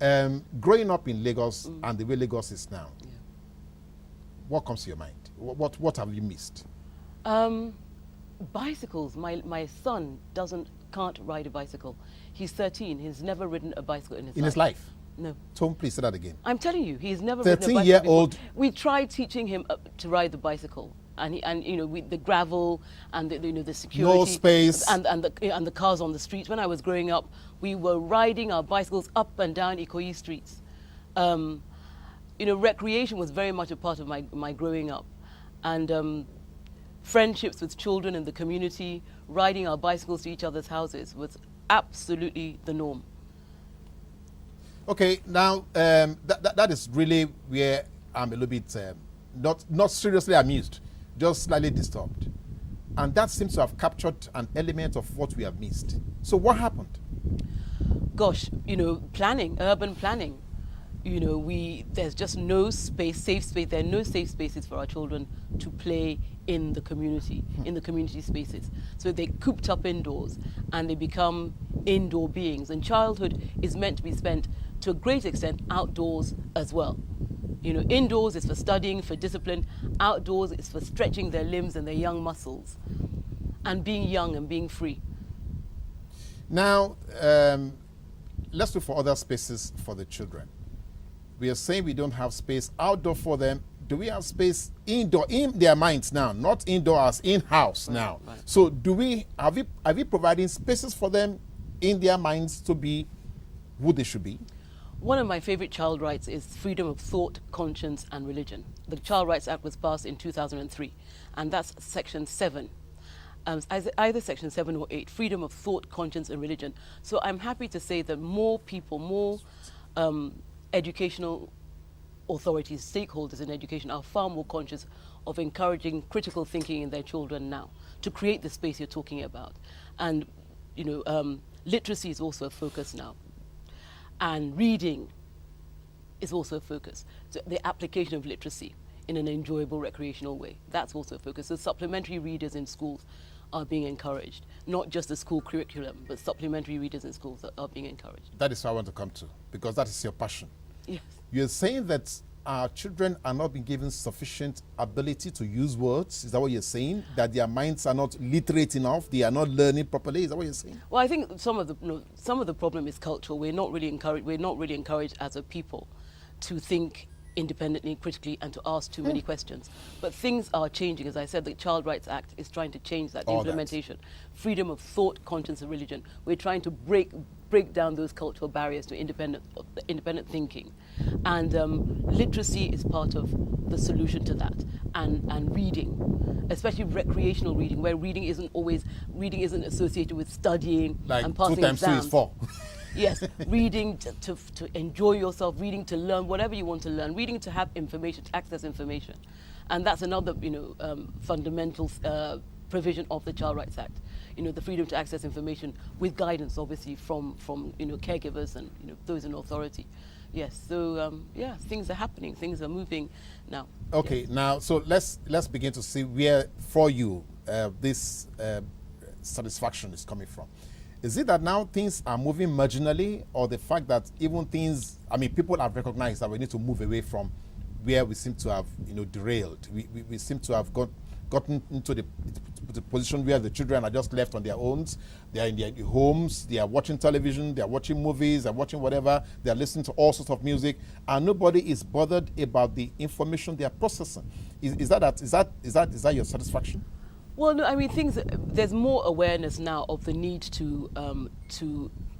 Growing up in Lagos and the way Lagos is now, what comes to your mind? What have you missed? Bicycles. My son can't ride a bicycle. He's 13. He's never ridden a bicycle in his life. In his life? No. Teun, please say that again. I'm telling you, he's never ridden a bicycle 13-year-old. We tried teaching him to ride the bicycle, and the gravel and the security, no space, and the cars on the streets. When I was growing up, we were riding our bicycles up and down Ikoyi streets. Recreation was very much a part of my growing up, and friendships with children in the community, riding our bicycles to each other's houses was absolutely the norm. Okay, now that is really where I'm a little bit not seriously amused, just slightly disturbed, and that seems to have captured an element of what we have missed. So what happened? Gosh, planning, urban planning. There's just no safe space. There are no safe spaces for our children to play in the community spaces. So they're cooped up indoors and they become indoor beings. And childhood is meant to be spent to a great extent outdoors as well. Indoors is for studying, for discipline. Outdoors is for stretching their limbs and their young muscles and being young and being free. Now, let's look for other spaces for the children. We are saying we don't have space outdoor for them. Do we have space indoor in their minds now? Not indoor as in-house now. Right. So are we providing spaces for them in their minds to be who they should be? One of my favorite child rights is freedom of thought, conscience, and religion. The Child Rights Act was passed in 2003, and that's Section 7. Either Section 7 or 8, freedom of thought, conscience, and religion. So I'm happy to say that more people, more educational authorities, stakeholders in education are far more conscious of encouraging critical thinking in their children now to create the space you're talking about. And, literacy is also a focus now. And reading is also a focus. So the application of literacy in an enjoyable, recreational way, that's also a focus. So supplementary readers in schools are being encouraged. Not just the school curriculum, but supplementary readers in schools are being encouraged. That is what I want to come to, because that is your passion. Yes. You're saying that our children are not being given sufficient ability to use words. Is that what you're saying? That their minds are not literate enough? They are not learning properly? Is that what you're saying? Well, I think some of the problem is cultural. We're not really encouraged as a people to think independently, critically, and to ask too many questions. But things are changing. As I said, the Child Rights Act is trying to change that, the implementation. Freedom of thought, conscience, and religion. We're trying to break down those cultural barriers to independent thinking. And literacy is part of the solution to that. And reading, especially recreational reading, where reading isn't associated with studying and passing exams. 2 times 2 is 4. Yes, reading to enjoy yourself, reading to learn whatever you want to learn, reading to have information, to access information. And that's another, fundamental provision of the Child Rights Act. The freedom to access information with guidance, obviously, from caregivers and those in authority. Yes, so things are happening, things are moving now. Okay, yes. Now, so let's begin to see where, for you, this satisfaction is coming from. Is it that now things are moving marginally, or the fact that even things, people have recognized that we need to move away from where we seem to have, derailed. We seem to have gotten into the position where the children are just left on their own. They are in their homes, they are watching television, they are watching movies, they are watching whatever, they are listening to all sorts of music, and nobody is bothered about the information they are processing. Is that your satisfaction? Well, no, there's more awareness now of the need to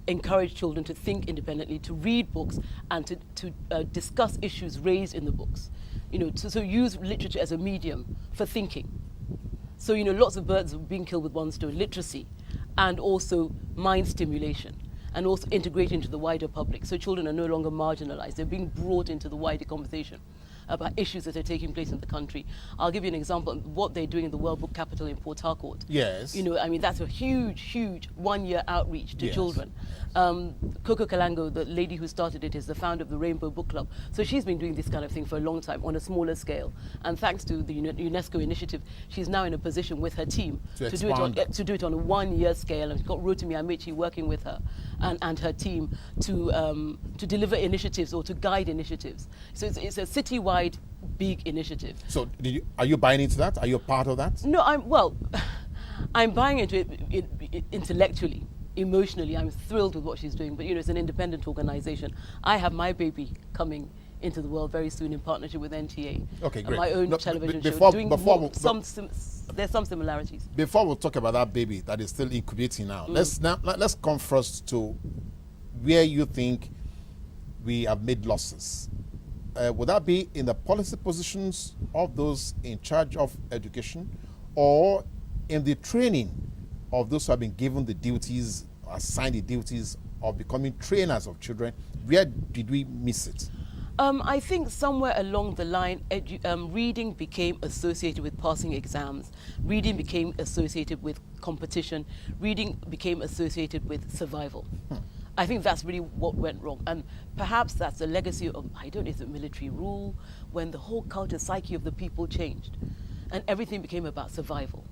encourage children to think independently, to read books, and to discuss issues raised in the books. So use literature as a medium for thinking. So, lots of birds are being killed with one stone, literacy, and also mind stimulation, and also integrated into the wider public. So children are no longer marginalized. They're being brought into the wider conversation about issues that are taking place in the country. I'll give you an example of what they're doing in the World Book Capital in Port Harcourt. Yes. That's a huge one-year outreach to children. Coco Kalango, the lady who started it, is the founder of the Rainbow Book Club. So she's been doing this kind of thing for a long time on a smaller scale. And thanks to the UNESCO initiative, she's now in a position with her team to do it on a one-year scale. And she's got Rotimi Amici working with her. and her team to deliver initiatives or to guide initiatives. So it's a citywide big initiative. So are you buying into that? Are you a part of that? No, I'm buying into it intellectually. Emotionally, I'm thrilled with what she's doing, but it's an independent organization. I have my baby coming into the world very soon in partnership with NTA. Okay, great. My own No, television before- show. before- There's some similarities. Before we talk about that baby that is still incubating now, let's come first to where you think we have made losses. Would that be in the policy positions of those in charge of education, or in the training of those who have been given the duties, assigned the duties of becoming trainers of children? Where did we miss it? I think somewhere along the line, reading became associated with passing exams. Reading became associated with competition. Reading became associated with survival. I think that's really what went wrong. And perhaps that's a legacy of, is it military rule, when the whole culture, psyche of the people changed. And everything became about survival.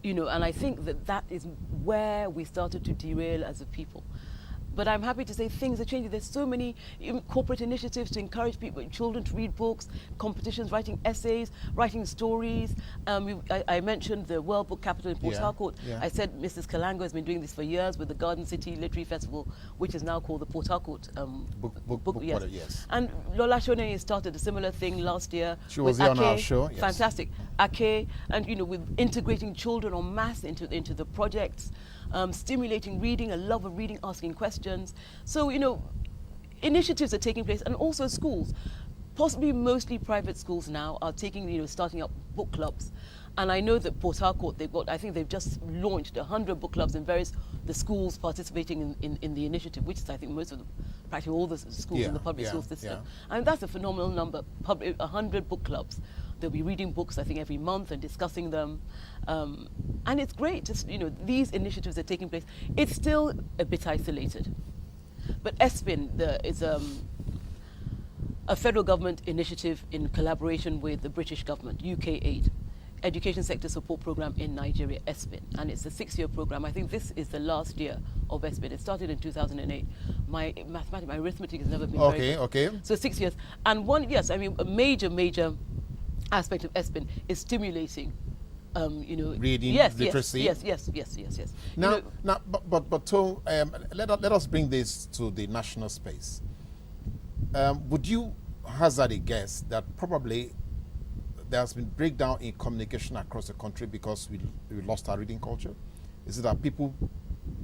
And I think that is where we started to derail as a people. But I'm happy to say things are changing. There's so many corporate initiatives to encourage children to read books, competitions, writing essays, writing stories. I mentioned the World Book Capital in Port Harcourt. Yeah. I said Mrs. Kalango has been doing this for years with the Garden City Literary Festival, which is now called the Port Harcourt Book yes. Quarter, yes. And Lola Shoneni started a similar thing last year. She was with here on our Ake. show, yes. Fantastic. Ake, and with integrating children en masse into the projects. Stimulating reading, a love of reading, asking questions. So, initiatives are taking place, and also schools, possibly mostly private schools now, are starting up book clubs. And I know that Port Harcourt, they've just launched 100 book clubs in the schools participating in the initiative, which is, I think, practically all the schools in the public school system. Yeah. And that's a phenomenal number, 100 book clubs. They'll be reading books, I think, every month and discussing them. And it's great, these initiatives are taking place. It's still a bit isolated. But ESPIN is a federal government initiative in collaboration with the British government, UK Aid, Education Sector Support Program in Nigeria, ESPIN. And it's a 6-year program. I think this is the last year of ESPIN. It started in 2008. My arithmetic has never been very good. Okay. So 6 years. And a major aspect of ESPIN is stimulating, reading, literacy. Yes. Now, but Teun, let us bring this to the national space. Would you hazard a guess that probably there has been breakdown in communication across the country because we lost our reading culture? Is it that people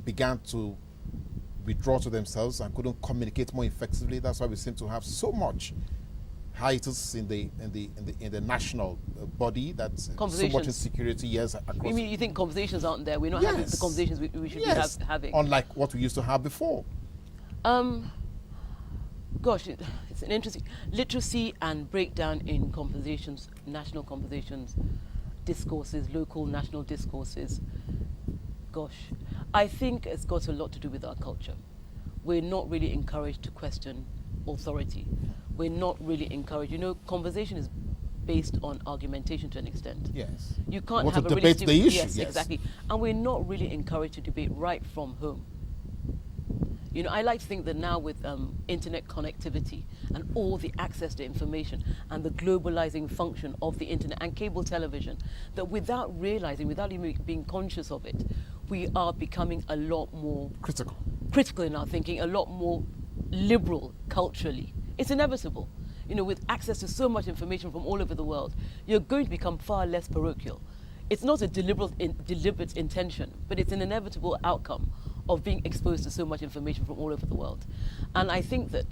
began to withdraw to themselves and couldn't communicate more effectively? That's why we seem to have so much hiatus in the national body, that's so much insecurity. Yes, across. You think conversations aren't there? We're not having the conversations we should be having. Unlike what we used to have before. Gosh, it's an interesting literacy and breakdown in conversations, national conversations, discourses, local, national discourses. Gosh, I think it's got a lot to do with our culture. We're not really encouraged to question authority. We're not really encouraged. Conversation is based on argumentation to an extent. Yes. You can't Want have to a debate really the issue. Yes, exactly. And we're not really encouraged to debate right from home. I like to think that now with internet connectivity and all the access to information and the globalizing function of the internet and cable television, that without realizing, without even being conscious of it, we are becoming a lot more critical in our thinking, a lot more liberal culturally. It's inevitable. With access to so much information from all over the world, you're going to become far less parochial. It's not a deliberate intention, but it's an inevitable outcome of being exposed to so much information from all over the world. And I think that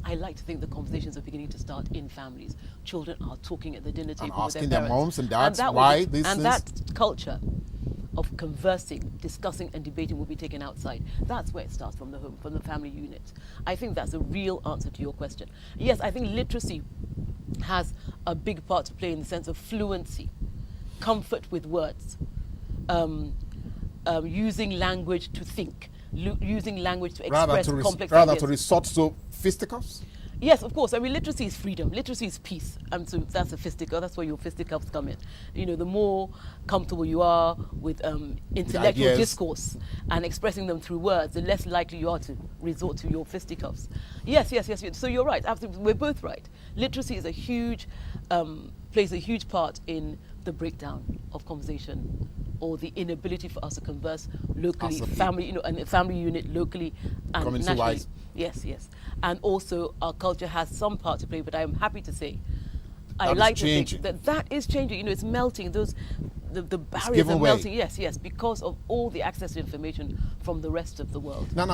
I like to think the conversations are beginning to start in families. Children are talking at the dinner table and with their asking parents. their moms and dads why these things. And that culture of conversing, discussing and debating will be taken outside. That's where it starts, from the home, from the family unit. I think that's a real answer to your question. Yes, I think literacy has a big part to play in the sense of fluency, comfort with words, using language to think, using language to express complex ideas. Rather to resort to fisticuffs? Yes, of course. I mean, literacy is freedom. Literacy is peace. And so that's a fisticuff. That's where your fisticuffs come in. You know, the more comfortable you are with intellectual ideas. discourse and expressing them through words, the less likely you are to resort to your fisticuffs. Yes. So you're right. Absolutely. We're both right. Literacy is a huge, plays a huge part in the breakdown of conversation, or the inability for us to converse locally, family, and a family unit locally and nationally. Community-wise. Yes. And also our culture has some part to play, but I am happy to say, I That is like to changing. think that is changing. You know, it's melting. The barriers giving are way. melting. Yes, because of all the access to information from the rest of the world. Now,